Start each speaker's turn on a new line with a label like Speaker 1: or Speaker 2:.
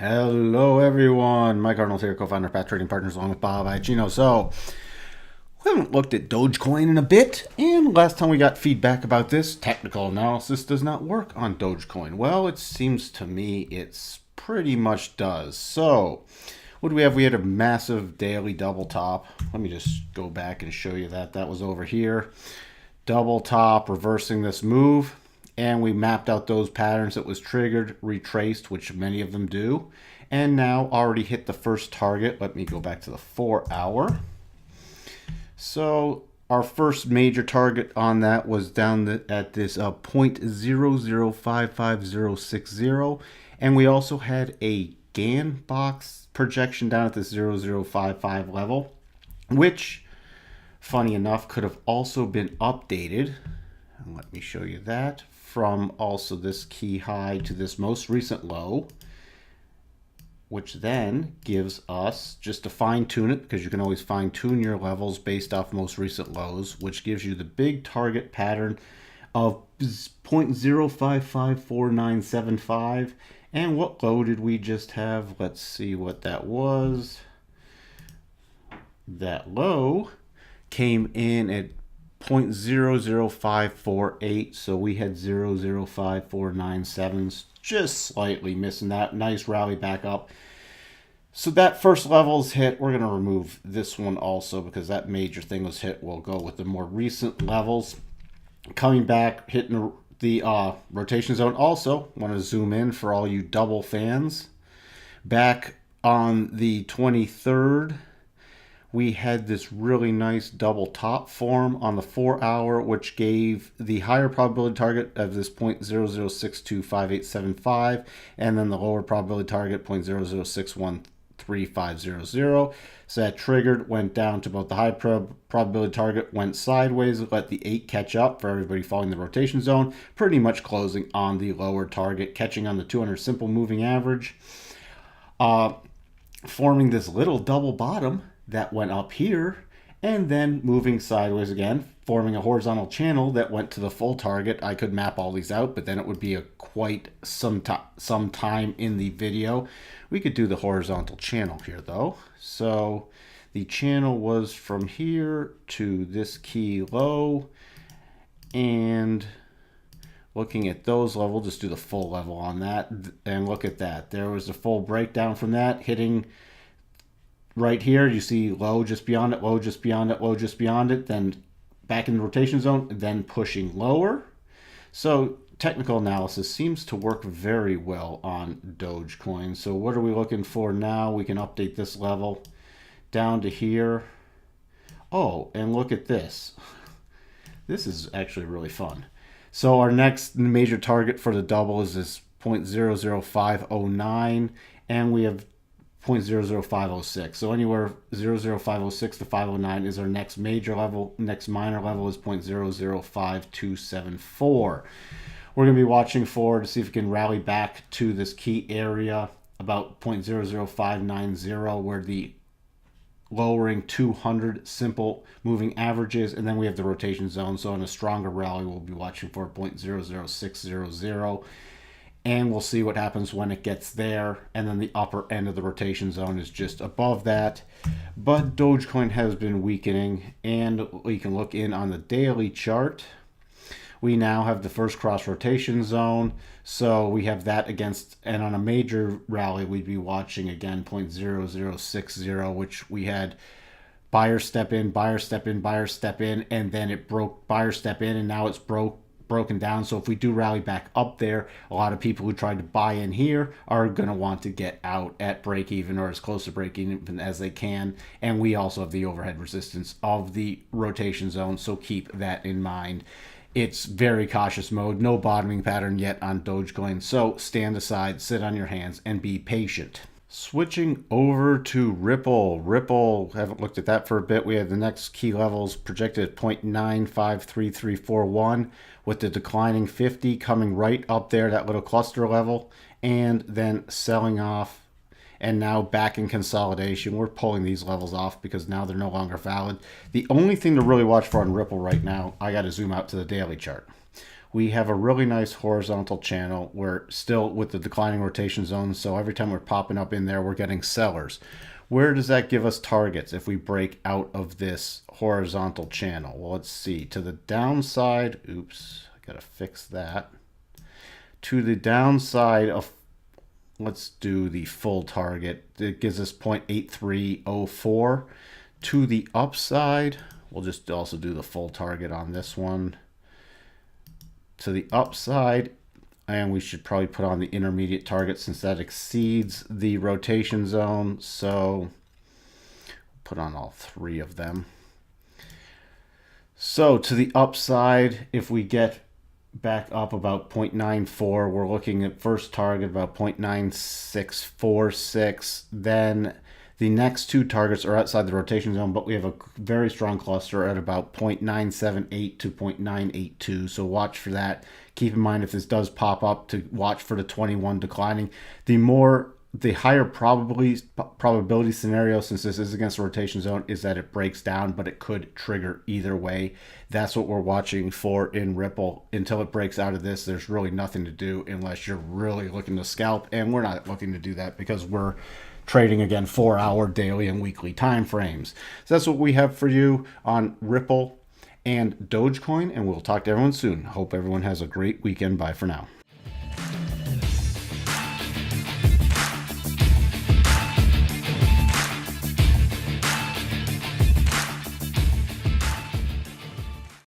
Speaker 1: Hello everyone, Mike Arnold here, co-founder of Path Trading Partners along with Bob Iacino. So, we haven't looked at DOGECOIN in a bit, and last time we got feedback about this, technical analysis does not work on DOGECOIN. Well, it seems to me it's pretty much does. So, what do we have? We had a massive daily double top. Let me just go back and show you that. That was over here. Double top, reversing this move. And we mapped out those patterns that was triggered, retraced, which many of them do. And now already hit the first target. Let me go back to the 4 hour. So our first major target on that was down at this 0.0055060. And we also had a GAN box projection down at this 0055 level, which, funny enough, could have also been updated. And let me show you that. From also this key high to this most recent low, which then gives us, just to fine tune it, because you can always fine tune your levels based off most recent lows, which gives you the big target pattern of 0.055495. And what low did we just have? Let's see what that was. That low came in at 0.00548, so we had 0.05497s, just slightly missing that. Nice rally back up. So that first level's hit. We're going to remove this one also because that major thing was hit. We'll go with the more recent levels. Coming back, hitting the rotation zone. Also, want to zoom in for all you double fans. Back on the 23rd, we had this really nice double top form on the 4 hour, which gave the higher probability target of this 0.00625875, and then the lower probability target 0.00613500. So that triggered, went down to about the high probability target, went sideways, let the 8 catch up for everybody following the rotation zone, pretty much closing on the lower target, catching on the 200 simple moving average, forming this little double bottom that went up here and then moving sideways again, forming a horizontal channel that went to the full target. I could map all these out, but then it would be quite some time in the video. We could do the horizontal channel here though. So the channel was from here to this key low, and looking at those levels, just do the full level on that and look at that. There was a full breakdown from that, hitting right here. You see low just beyond it, low just beyond it, low just beyond it, then back in the rotation zone, then pushing lower. So technical analysis seems to work very well on DOGECOIN. So what are we looking for now? We can update this level down to here. Oh, and look at this. This is actually really fun. So our next major target for the double is this 0.00509, and we have 0.00506. So anywhere 0.00506 to 509 is our next major level. Next minor level is 0.005274. We're going to be watching for to see if we can rally back to this key area about 0.00590, where the lowering 200 simple moving averages, and then we have the rotation zone. So in a stronger rally, we'll be watching for 0.00600. And we'll see what happens when it gets there. And then the upper end of the rotation zone is just above that. But DOGECOIN has been weakening. And we can look in on the daily chart. We now have the first cross rotation zone. So we have that against, and on a major rally, we'd be watching again 0.0060, which we had buyer step in, buyer step in, buyer step in. And then it broke buyer step in, and now it's broken down. So if we do rally back up there, a lot of people who tried to buy in here are going to want to get out at break even or as close to break even as they can. And we also have the overhead resistance of the rotation zone, so keep that in mind. It's very cautious mode, no bottoming pattern yet on DOGECOIN, so stand aside, sit on your hands, and be patient. Switching over to Ripple. Ripple, haven't looked at that for a bit. We have the next key levels projected at 0.953341, with the declining 50 coming right up there, that little cluster level, and then selling off, and now back in consolidation. We're pulling these levels off because now they're no longer valid. The only thing to really watch for on Ripple right now, I got to zoom out to the daily chart. we have a really nice horizontal channel. We're still with the declining rotation zone, so every time we're popping up in there, we're getting sellers. Where does that give us targets if we break out of this horizontal channel? Well, let's see. To the downside, oops, I gotta fix that. To the downside of, let's do the full target. It gives us 0.8304. To the upside, we'll just also do the full target on this one. To the upside, and we should probably put on the intermediate target since that exceeds the rotation zone. So put on all three of them. So to the upside, if we get back up about 0.94, we're looking at first target about 0.9646. Then the next two targets are outside the rotation zone, but we have a very strong cluster at about 0.978 to 0.982. So watch for that. Keep in mind if this does pop up to watch for the 21 declining. The higher probability scenario, since this is against the rotation zone, is that it breaks down, but it could trigger either way. That's what we're watching for in Ripple. Until it breaks out of this, there's really nothing to do unless you're really looking to scalp, and we're not looking to do that because we're trading again 4-hour daily and weekly time frames. So that's what we have for you on Ripple and Dogecoin, and we'll talk to everyone soon. Hope everyone has a great weekend. Bye for now.